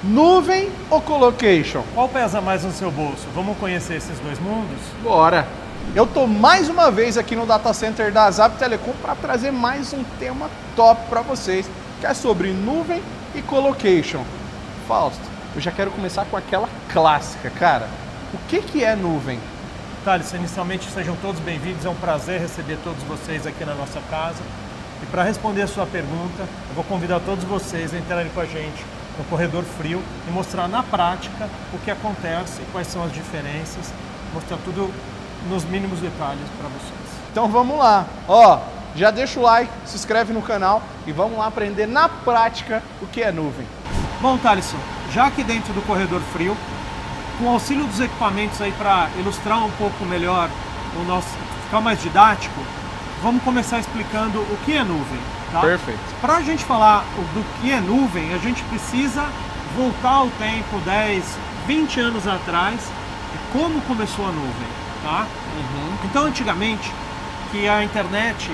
Nuvem ou colocation? Qual pesa mais no seu bolso? Vamos conhecer esses dois mundos? Bora! Eu tô mais uma vez aqui no Data Center da Zap Telecom para trazer mais um tema top para vocês, que é sobre nuvem e colocation. Fausto, eu já quero começar com aquela clássica, cara. O que é nuvem? Thales, inicialmente sejam todos bem-vindos, é um prazer receber todos vocês aqui na nossa casa. E para responder a sua pergunta, eu vou convidar todos vocês a entrarem com a gente no Corredor Frio e mostrar na prática o que acontece, quais são as diferenças, mostrar tudo nos mínimos detalhes para vocês. Então vamos lá. Ó, já deixa o like, se inscreve no canal e vamos lá aprender na prática o que é nuvem. Bom, Thaleson, já aqui dentro do Corredor Frio, com o auxílio dos equipamentos aí para ilustrar um pouco melhor o nosso, ficar mais didático, vamos começar explicando o que é nuvem. Tá? Perfeito. Para a gente falar do que é nuvem, a gente precisa voltar ao tempo 10, 20 anos atrás e como começou a nuvem. Tá? Então, antigamente, que a internet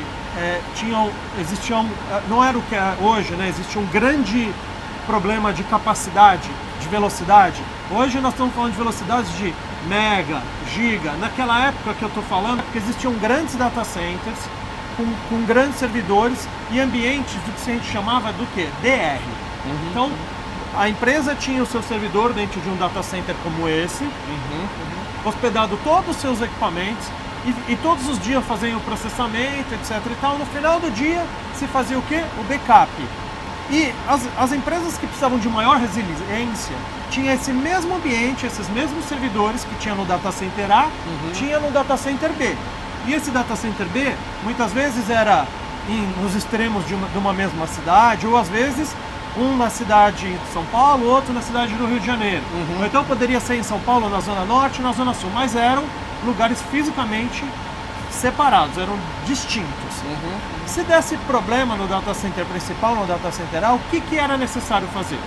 não era o que é hoje, né? Existia um grande problema de capacidade, de velocidade. Hoje nós estamos falando de velocidades de mega, giga. Naquela época que eu estou falando, porque existiam grandes data centers com grandes servidores e ambientes do que a gente chamava do que? DR. Então, a empresa tinha o seu servidor dentro de um data center como esse, hospedado todos os seus equipamentos e todos os dias faziam o processamento, etc. e tal. No final do dia se fazia o que? O backup. E as empresas que precisavam de maior resiliência tinham esse mesmo ambiente, esses mesmos servidores que tinha no data center A, tinha no data center B. E esse data center B muitas vezes era nos extremos de uma mesma cidade, ou às vezes um na cidade de São Paulo, outro na cidade do Rio de Janeiro. Ou então poderia ser em São Paulo, na Zona Norte, na Zona Sul, mas eram lugares fisicamente separados, eram distintos. Se desse problema no data center principal, no data center A, o que era necessário fazer?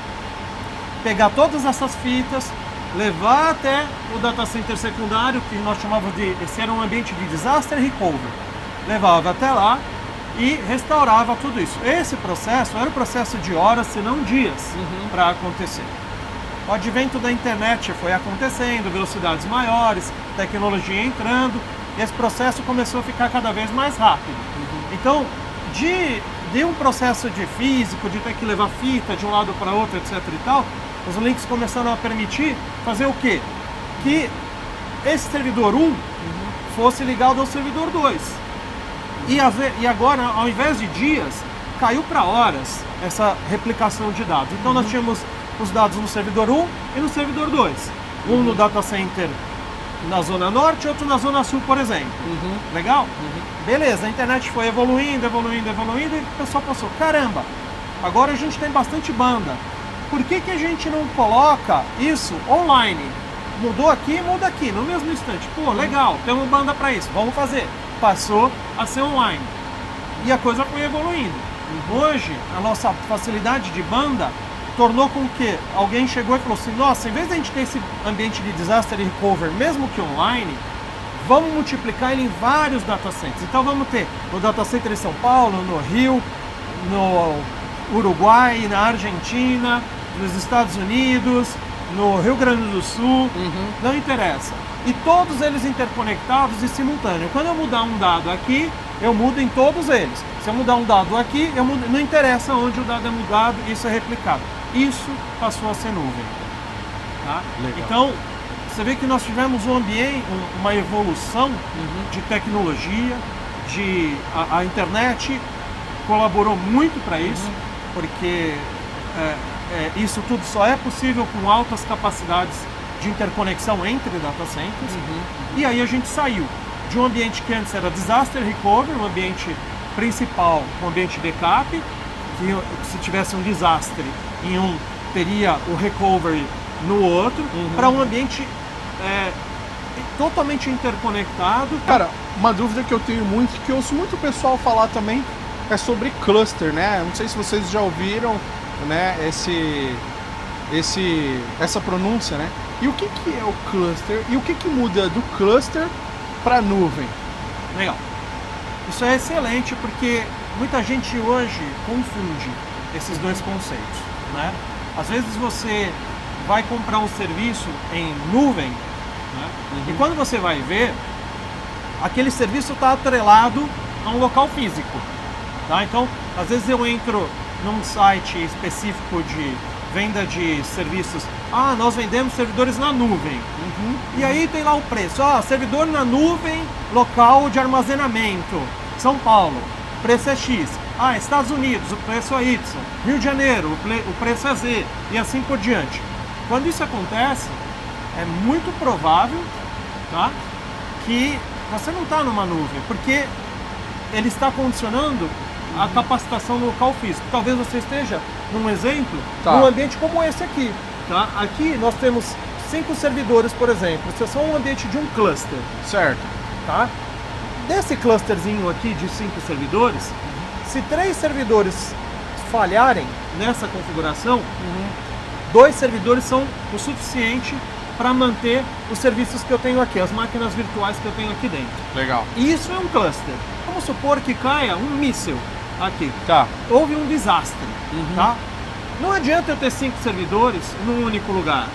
Pegar todas essas fitas, levar até o data center secundário, que nós chamávamos de, esse era um ambiente de disaster recovery. Levava até lá e restaurava tudo isso. Esse processo era um processo de horas, se não dias, para acontecer. O advento da internet foi acontecendo, velocidades maiores, tecnologia entrando, e esse processo começou a ficar cada vez mais rápido. Então, de um processo de físico, de ter que levar fita de um lado para outro, etc e tal, os links começaram a permitir fazer o quê? Que esse servidor 1 fosse ligado ao servidor 2. E agora, ao invés de dias, caiu para horas essa replicação de dados. Então nós tínhamos os dados no servidor 1 e no servidor 2. Um no data center na Zona Norte, outro na Zona Sul, por exemplo. Legal? Beleza, a internet foi evoluindo, e o pessoal pensou, caramba, agora a gente tem bastante banda. Por que a gente não coloca isso online? Mudou aqui, muda aqui, no mesmo instante. Pô, legal, temos banda para isso, vamos fazer. Passou a ser online. E a coisa foi evoluindo. Hoje, a nossa facilidade de banda tornou com que alguém chegou e falou assim, nossa, em vez de a gente ter esse ambiente de disaster recovery, mesmo que online, vamos multiplicar ele em vários data centers. Então vamos ter no data center em São Paulo, no Rio, no Uruguai, na Argentina, nos Estados Unidos, no Rio Grande do Sul, não interessa. E todos eles interconectados e simultâneos. Quando eu mudar um dado aqui, eu mudo em todos eles. Se eu mudar um dado aqui, eu mudo, não interessa onde o dado é mudado, isso é replicado. Isso passou a ser nuvem. Tá? Então, você vê que nós tivemos um ambiente, uma evolução de tecnologia, a internet colaborou muito para isso, porque isso tudo só é possível com altas capacidades de interconexão entre data centers. E aí a gente saiu de um ambiente que antes era disaster recovery, um ambiente principal, um ambiente backup, que se tivesse um desastre em um, teria o recovery no outro, para um ambiente totalmente interconectado. Cara, uma dúvida que eu tenho muito, que eu ouço muito o pessoal falar também, é sobre cluster, né? Não sei se vocês já ouviram, né, essa pronúncia, né? E o que é o cluster? E o que muda do cluster para nuvem? Legal. Isso é excelente porque muita gente hoje confunde esses dois conceitos, né? Às vezes você vai comprar um serviço em nuvem, né? E quando você vai ver, aquele serviço está atrelado a um local físico. Tá? Então, às vezes eu entro num site específico de venda de serviços. Ah, nós vendemos servidores na nuvem. E aí tem lá o preço. Ah, servidor na nuvem, local de armazenamento. São Paulo, o preço é X. Ah, Estados Unidos, o preço é Y. Rio de Janeiro, o preço é Z. E assim por diante. Quando isso acontece, é muito provável, tá, que você não está numa nuvem, porque ele está condicionando a capacitação no local físico. Talvez você esteja, num exemplo, num ambiente como esse aqui. Tá? Aqui nós temos 5 servidores, por exemplo. Isso é só um ambiente de um cluster. Certo. Tá? Desse clusterzinho aqui de 5 servidores, se 3 servidores falharem nessa configuração, 2 servidores são o suficiente para manter os serviços que eu tenho aqui, as máquinas virtuais que eu tenho aqui dentro. Legal. Isso é um cluster. Vamos supor que caia um míssil aqui. Tá. Houve um desastre. Tá? Não adianta eu ter 5 servidores num único lugar.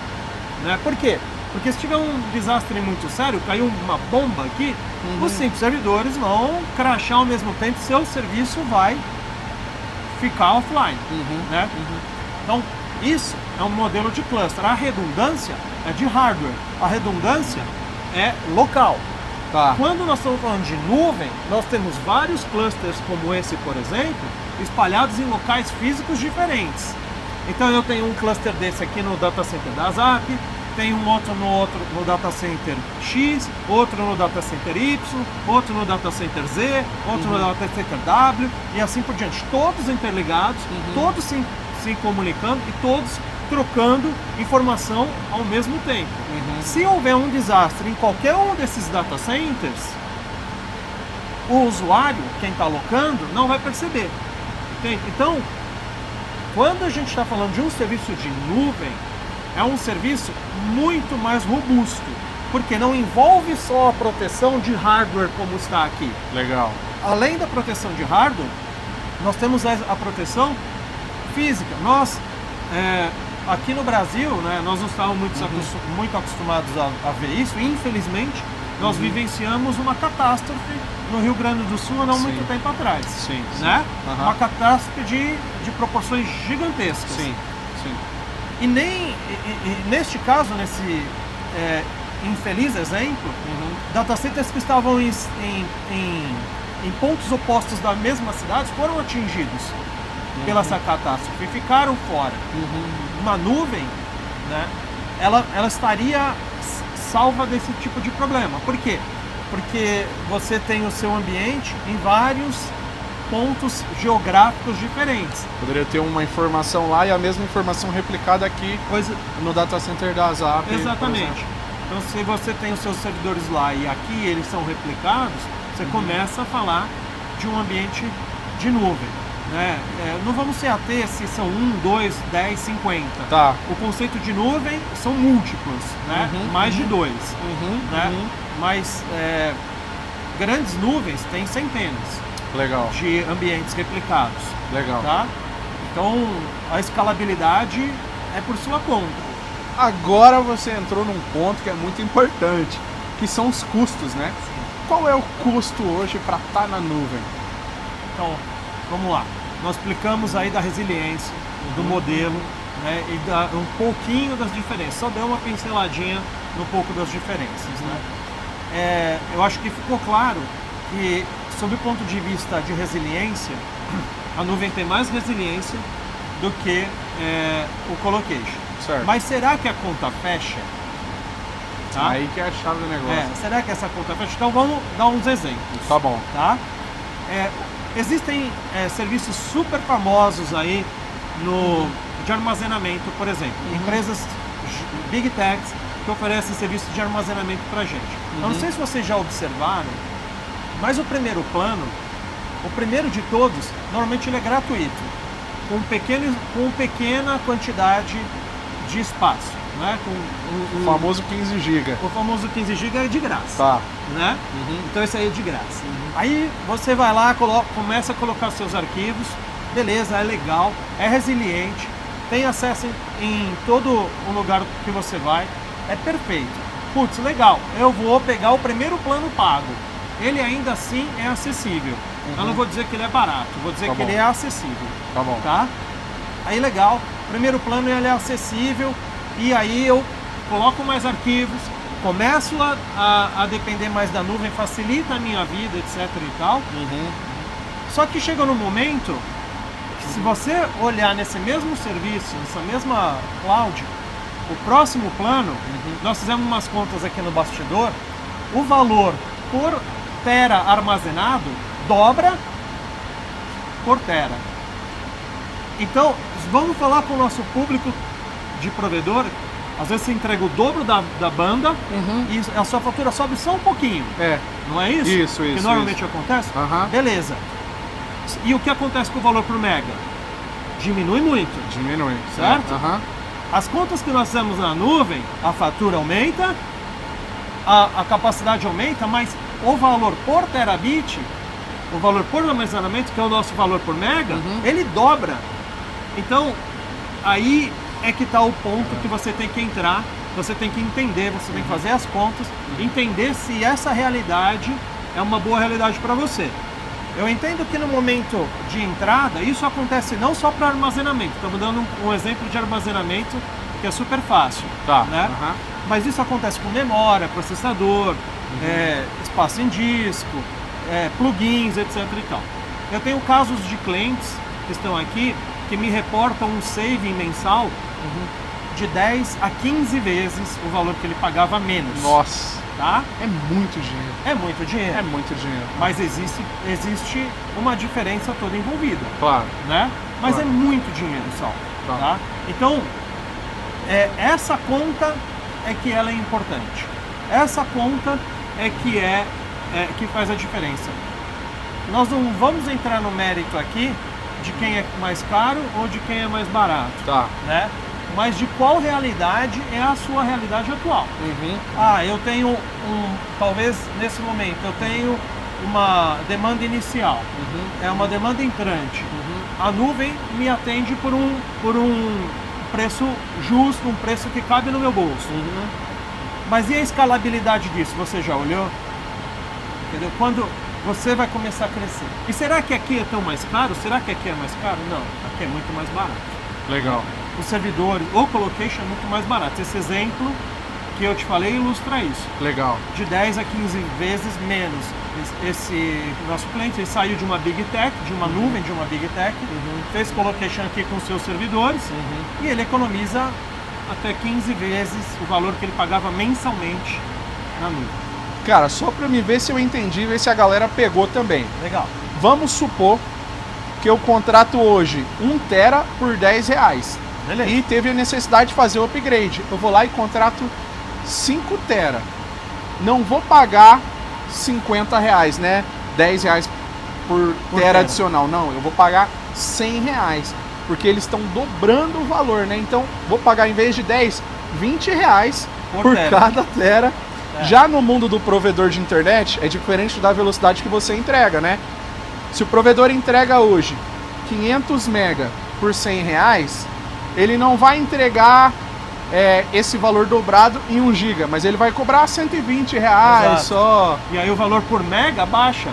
Né? Por quê? Porque se tiver um desastre muito sério, caiu uma bomba aqui, os 5 servidores vão crashar ao mesmo tempo, seu serviço vai ficar offline. Né? Então, isso é um modelo de cluster. A redundância é de hardware, a redundância é local. Tá. Quando nós estamos falando de nuvem, nós temos vários clusters como esse, por exemplo, espalhados em locais físicos diferentes. Então eu tenho um cluster desse aqui no data center da Zap, tenho um outro no data center X, outro no data center Y, outro no data center Z, outro no data center W e assim por diante. Todos interligados, todos se comunicando e todos trocando informação ao mesmo tempo. Se houver um desastre em qualquer um desses data centers, o usuário, quem está alocando, não vai perceber. Entende? Então, quando a gente está falando de um serviço de nuvem, é um serviço muito mais robusto, porque não envolve só a proteção de hardware como está aqui. Legal. Além da proteção de hardware, nós temos a proteção física. Nós, aqui no Brasil, né, nós não estávamos muito acostumados a ver isso. Infelizmente, nós vivenciamos uma catástrofe no Rio Grande do Sul há não muito tempo atrás. Sim. Né? Uma catástrofe de proporções gigantescas. Sim. E neste caso, nesse infeliz exemplo, data centers que estavam em pontos opostos da mesma cidade foram atingidos pela essa catástrofe e ficaram fora. Uma nuvem, né, ela estaria salva desse tipo de problema. Por quê? Porque você tem o seu ambiente em vários pontos geográficos diferentes. Poderia ter uma informação lá e a mesma informação replicada aqui no data center da Zap. Exatamente. Então, se você tem os seus servidores lá e aqui eles são replicados, você começa a falar de um ambiente de nuvem. Né? Não vamos se ater se são 1, 2, 10, 50. Tá. O conceito de nuvem são múltiplos, né? Mais de 2. Né? Mas grandes nuvens têm centenas. Legal. De ambientes replicados. Legal. Tá? Então, a escalabilidade é por sua conta. Agora você entrou num ponto que é muito importante, que são os custos, né? Sim. Qual é o custo hoje para estar na nuvem? Então, vamos lá. Nós explicamos aí da resiliência, do modelo, né? E um pouquinho das diferenças. Só deu uma pinceladinha no pouco das diferenças, né? Eu acho que ficou claro que, sob o ponto de vista de resiliência, a nuvem tem mais resiliência do que o colocation. Certo. Mas será que a conta fecha? Tá? Aí que é a chave do negócio. Será que essa conta fecha? Então vamos dar uns exemplos. Tá bom. Tá? Existem serviços super famosos aí de armazenamento, por exemplo. Empresas Big Techs que oferecem serviço de armazenamento pra gente. Eu não sei se vocês já observaram, mas o primeiro plano, o primeiro de todos, normalmente ele é gratuito, com pequena quantidade de espaço, né? O famoso 15 GB. O famoso 15 GB é de graça. Tá. Né? Então esse aí é de graça. Aí você vai lá, começa a colocar seus arquivos, beleza, é legal, é resiliente, tem acesso em todo o lugar que você vai, é perfeito. Putz, legal, eu vou pegar o primeiro plano pago. Ele ainda assim é acessível. Eu não vou dizer que ele é barato, vou dizer que ele é acessível. Tá bom. Tá? Aí legal, primeiro plano ele é acessível e aí eu coloco mais arquivos, começo a depender mais da nuvem, facilita a minha vida, etc e tal. Só que chega no momento que se você olhar nesse mesmo serviço, nessa mesma cloud, o próximo plano, nós fizemos umas contas aqui no bastidor, o valor por tera armazenado dobra por tera. Então, vamos falar com o nosso público de provedor, às vezes você entrega o dobro da banda e a sua fatura sobe só um pouquinho. Não é isso? Isso. Que normalmente acontece? Beleza. E o que acontece com o valor por mega? Diminui muito. Diminui. Certo? As contas que nós fizemos na nuvem, a fatura aumenta, a capacidade aumenta, mas o valor por terabit, o valor por armazenamento, que é o nosso valor por mega, ele dobra. Então, aí é que está o ponto que você tem que entrar, você tem que entender, você tem que fazer as contas, entender se essa realidade é uma boa realidade para você. Eu entendo que no momento de entrada, isso acontece não só para armazenamento. Estamos dando um exemplo de armazenamento que é super fácil. Né? Mas isso acontece com memória, processador, espaço em disco, plugins, etc e tal. Eu tenho casos de clientes que estão aqui que me reportam um saving mensal de 10 a 15 vezes o valor que ele pagava menos. Nossa! Tá? É muito dinheiro. É muito dinheiro. É muito dinheiro. Mas existe uma diferença toda envolvida. Claro. Né? Mas claro. É muito dinheiro só. Tá? Então, essa conta é que ela é importante. Essa conta é que faz a diferença. Nós não vamos entrar no mérito aqui de quem é mais caro ou de quem é mais barato. Tá. Né? Mas de qual realidade é a sua realidade atual. Eu tenho talvez nesse momento, eu tenho uma demanda inicial, é uma demanda entrante. A nuvem me atende por um preço justo, um preço que cabe no meu bolso. Mas e a escalabilidade disso? Você já olhou? Entendeu? Quando você vai começar a crescer. E será que aqui é tão mais caro? Será que aqui é mais caro? Não, aqui é muito mais barato. Legal. Os servidores, o colocation é muito mais barato. Esse exemplo que eu te falei ilustra isso. Legal. De 10 a 15 vezes menos. Esse nosso cliente ele saiu de uma Big Tech, de uma nuvem, de uma Big Tech, fez colocation aqui com seus servidores e ele economiza até 15 vezes o valor que ele pagava mensalmente na nuvem. Cara, só para me ver se eu entendi, ver se a galera pegou também. Legal. Vamos supor que eu contrato hoje 1 tera por R$10. Beleza. E teve a necessidade de fazer o upgrade. Eu vou lá e contrato 5 tera. Não vou pagar R$50, né? R$10 por tera adicional. Não, eu vou pagar R$100. Porque eles estão dobrando o valor, né? Então, vou pagar em vez de 10, R$20 por cada tera. Já no mundo do provedor de internet, é diferente da velocidade que você entrega, né? Se o provedor entrega hoje 500 mega por R$100, ele não vai entregar esse valor dobrado em 1 giga, mas ele vai cobrar R$120 só. E aí o valor por mega baixa.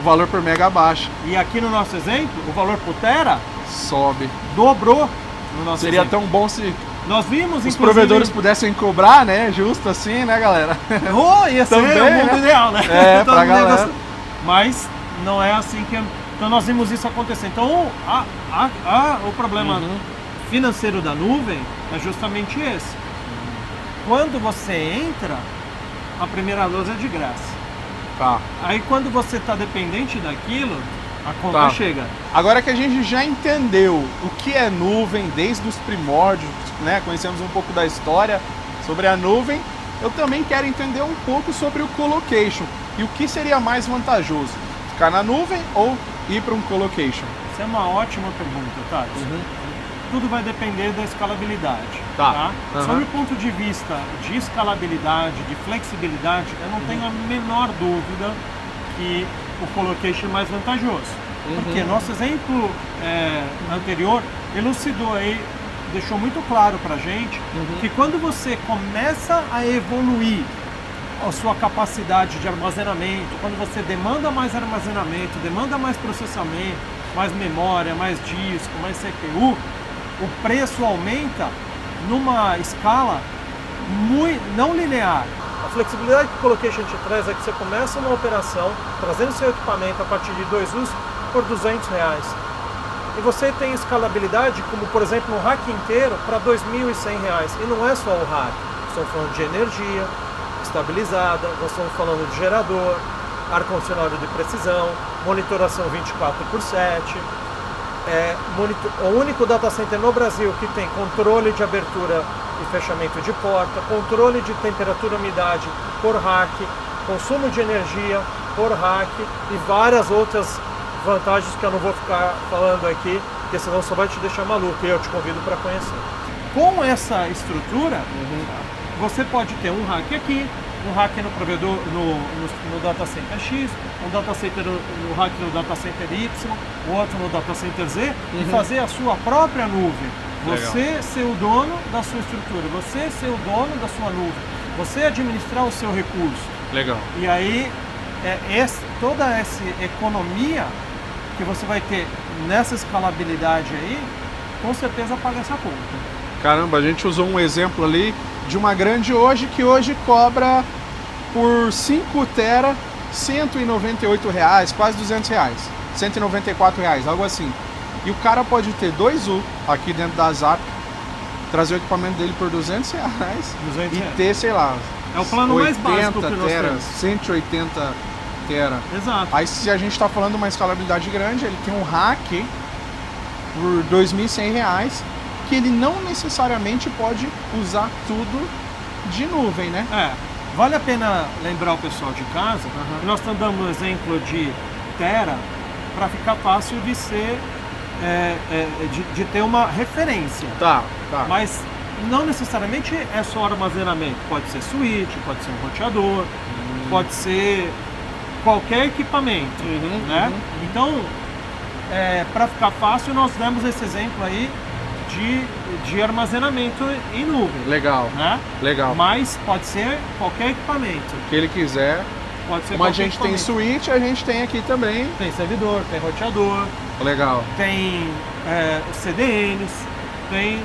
O valor por mega baixa. E aqui no nosso exemplo, o valor por tera sobe. Dobrou no nosso Seria exemplo. tão bom se nós vimos, os provedores pudessem cobrar, né? Justo assim, né, galera? Ia ser também, o mundo ideal, né? Pra galera. Mas não é assim que... Então nós vimos isso acontecer. Então o problema financeiro da nuvem é justamente esse. Quando você entra, a primeira dose é de graça. Tá. Aí quando você está dependente daquilo, a conta chega. Agora que a gente já entendeu o que é nuvem desde os primórdios, né? Conhecemos um pouco da história sobre a nuvem, eu também quero entender um pouco sobre o colocation. E o que seria mais vantajoso? Ficar na nuvem ou ir para um colocation? Essa é uma ótima pergunta, Tati. Tudo vai depender da escalabilidade. Tá. Sobre o ponto de vista de escalabilidade, de flexibilidade, eu não tenho a menor dúvida que o colocation é mais vantajoso. Porque nosso exemplo anterior elucidou aí deixou muito claro pra gente que quando você começa a evoluir a sua capacidade de armazenamento, quando você demanda mais armazenamento, demanda mais processamento, mais memória, mais disco, mais CPU, o preço aumenta numa escala não linear. A flexibilidade que o Colocation te traz é que você começa uma operação trazendo seu equipamento a partir de 2 usos por R$200. E você tem escalabilidade, como por exemplo um rack inteiro, para R$2.100. E não é só o rack, estamos falando de energia estabilizada, nós estamos falando de gerador, ar-condicionado de precisão, monitoração 24/7. O único data center no Brasil que tem controle de abertura e fechamento de porta, controle de temperatura e umidade por rack, consumo de energia por rack e várias outras vantagens que eu não vou ficar falando aqui, porque senão só vai te deixar maluco e eu te convido para conhecer. Com essa estrutura, você pode ter um rack aqui, um rack no provedor no data center X, um data center no rack no data center Y, o outro no data center Z, e fazer a sua própria nuvem. Você ser o dono da sua estrutura, você ser o dono da sua nuvem, você administrar o seu recurso. Legal. E aí, toda essa economia que você vai ter nessa escalabilidade aí, com certeza paga essa conta. Caramba, a gente usou um exemplo ali de uma grande hoje que hoje cobra por 5 tera R$198, quase R$200, R$194, algo assim. E o cara pode ter 2U aqui dentro da Zap, trazer o equipamento dele por R$200 e ter, sei lá, é o plano mais básico que nós tera, temos. 180 tera. Exato. Aí se a gente está falando de uma escalabilidade grande, ele tem um rack por R$2.100, que ele não necessariamente pode usar tudo de nuvem, né? Vale a pena lembrar o pessoal de casa, que nós estamos dando um exemplo de tera para ficar fácil de ser, de ter uma referência. Tá. Mas não necessariamente é só armazenamento, pode ser switch, pode ser um roteador, pode ser qualquer equipamento, né? Então, para ficar fácil, nós demos esse exemplo aí de armazenamento em nuvem. Legal, né? Legal. Mas pode ser qualquer equipamento. Que ele quiser. Pode ser como a gente tem switch, a gente tem aqui também. Tem servidor, tem roteador. Legal. Tem CDNs, tem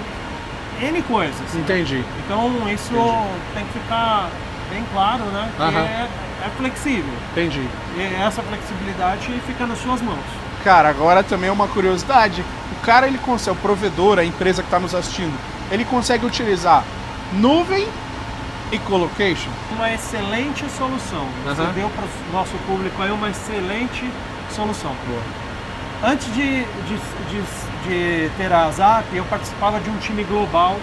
N coisas. Entendi. Então isso tem que ficar bem claro, né? Que é flexível. Entendi. E essa flexibilidade fica nas suas mãos. Cara, agora também uma curiosidade. O cara, ele consegue, o provedor, a empresa que está nos assistindo, ele consegue utilizar nuvem e colocation? Uma excelente solução. Você deu para o nosso público aí uma excelente solução. Boa. Antes de ter a Zap, eu participava de um time global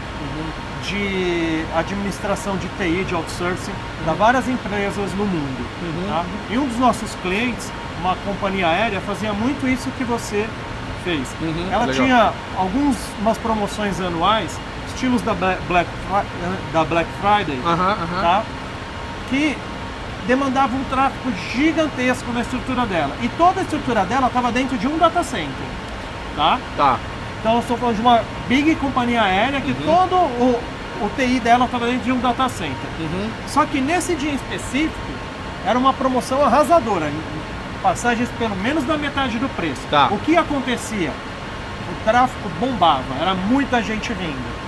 de administração de TI, de outsourcing, da várias empresas no mundo. Tá? E um dos nossos clientes, uma companhia aérea, fazia muito isso que você fez. Ela legal. tinha umas promoções anuais, estilos da Black Friday, tá? Que demandava um tráfego gigantesco na estrutura dela. E toda a estrutura dela estava dentro de um data center. Tá? Então eu estou falando de uma big companhia aérea que todo o TI dela estava dentro de um data center. Só que nesse dia específico era uma promoção arrasadora. Passagens pelo menos da metade do preço. O que acontecia? O tráfego bombava, era muita gente vindo.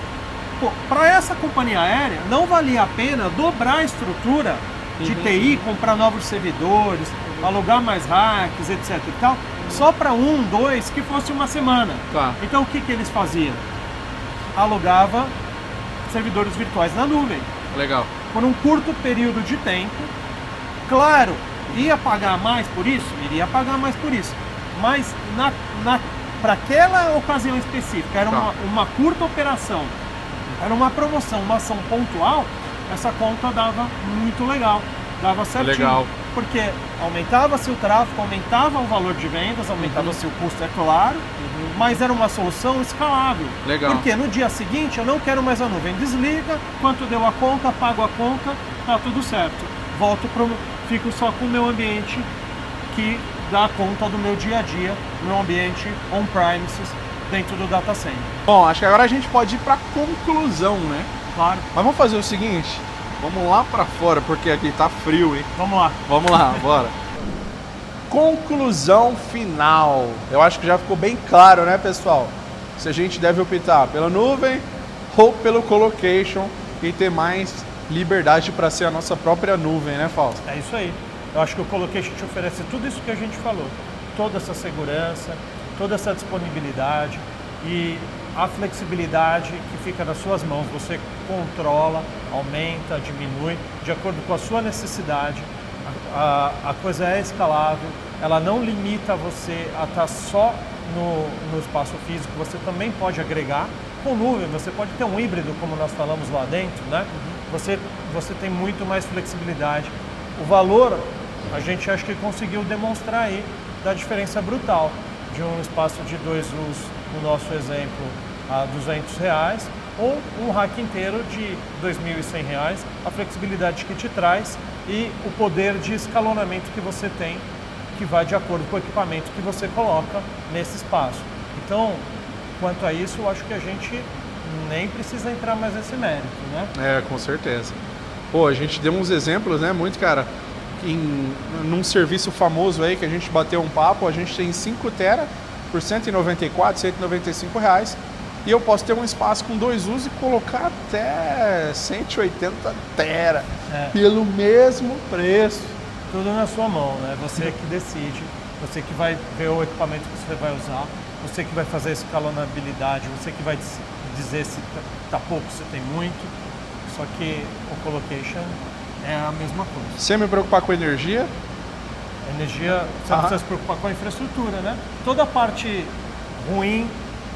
Para essa companhia aérea não valia a pena dobrar a estrutura de TI, comprar novos servidores, alugar mais racks, etc e tal, só para 1, 2, que fosse uma semana. Então o que eles faziam? Alugava servidores virtuais na nuvem. Legal. Por um curto período de tempo. Claro, ia pagar mais por isso? Iria pagar mais por isso. Mas para aquela ocasião específica, era uma curta operação, era uma promoção, uma ação pontual, essa conta dava muito legal, dava certinho. Legal. Porque aumentava-se o tráfego, aumentava o valor de vendas, aumentava-se o custo, é claro, mas era uma solução escalável. Legal. Porque no dia seguinte eu não quero mais a nuvem, desliga, quanto deu a conta, pago a conta, tá tudo certo. Fico só com o meu ambiente que dá conta do meu dia a dia, meu ambiente on-premises, dentro do data center. Bom, acho que agora a gente pode ir para conclusão, né? Claro. Mas vamos fazer o seguinte, vamos lá para fora, porque aqui tá frio, hein? Vamos lá. Vamos lá, bora. Conclusão final. Eu acho que já ficou bem claro, né, pessoal? Se a gente deve optar pela nuvem ou pelo colocation e ter mais liberdade para ser a nossa própria nuvem, né, Fausto? É isso aí. Eu acho que o colocation te oferece tudo isso que a gente falou. Toda essa segurança, toda essa disponibilidade e a flexibilidade que fica nas suas mãos. Você controla, aumenta, diminui de acordo com a sua necessidade. A coisa é escalável, ela não limita você a estar só no espaço físico, você também pode agregar com nuvem, você pode ter um híbrido, como nós falamos lá dentro, né? Você tem muito mais flexibilidade. O valor, a gente acho que conseguiu demonstrar aí da diferença brutal de um espaço de 2 usos, no nosso exemplo, a R$200, ou um rack inteiro de R$2.100, a flexibilidade que te traz e o poder de escalonamento que você tem, que vai de acordo com o equipamento que você coloca nesse espaço. Então, quanto a isso, eu acho que a gente nem precisa entrar mais nesse mérito, né? É, com certeza. Pô, a gente deu uns exemplos, né, muito, cara, num serviço famoso aí que a gente bateu um papo, a gente tem 5 tera por R$194, R$195, e eu posso ter um espaço com 2 usos e colocar até 180 tera pelo mesmo preço. Tudo na sua mão, né? Você que decide, você que vai ver o equipamento que você vai usar, você que vai fazer a escalonabilidade, você que vai dizer se tá pouco, se tem muito. Só que o colocation é a mesma coisa. Sem me preocupar com energia? A energia, você não precisa se preocupar com a infraestrutura, né? Toda a parte ruim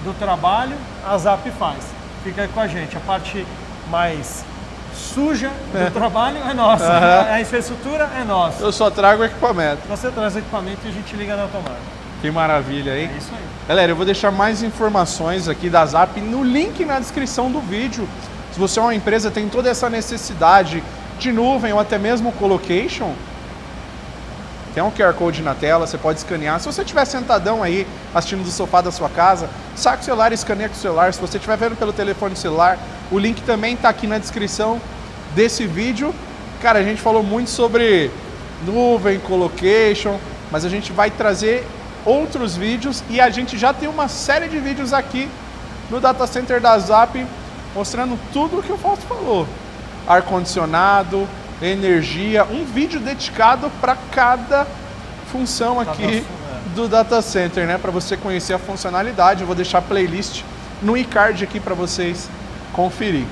do trabalho, a Zap faz. Fica aí com a gente. A parte mais suja do trabalho é nossa. A infraestrutura é nossa. Eu só trago o equipamento. Você traz o equipamento e a gente liga na tomada. Que maravilha, hein? É isso aí. Galera, eu vou deixar mais informações aqui da Zap no link na descrição do vídeo. Se você é uma empresa, tem toda essa necessidade de nuvem ou até mesmo colocation, tem um QR Code na tela, você pode escanear. Se você estiver sentadão aí, assistindo do sofá da sua casa, saca o celular e escaneia com o celular. Se você estiver vendo pelo telefone celular, o link também está aqui na descrição desse vídeo. Cara, a gente falou muito sobre nuvem, colocation, mas a gente vai trazer outros vídeos e a gente já tem uma série de vídeos aqui no Data Center da Zap mostrando tudo o que o Fausto falou. Ar-condicionado, energia, um vídeo dedicado para cada função aqui do Data Center, né? Para você conhecer a funcionalidade. Eu vou deixar a playlist no e-card aqui para vocês conferir.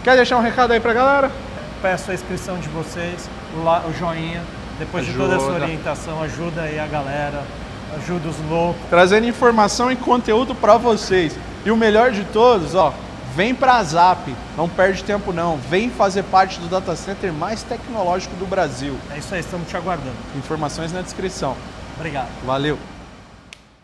Quer deixar um recado aí para a galera? Peço a inscrição de vocês, o joinha, depois de toda essa orientação, ajuda aí a galera, ajuda os loucos. Trazendo informação e conteúdo para vocês. E o melhor de todos, ó, vem para a Zap, não perde tempo não, vem fazer parte do data center mais tecnológico do Brasil. É isso aí, estamos te aguardando. Informações na descrição. Obrigado. Valeu.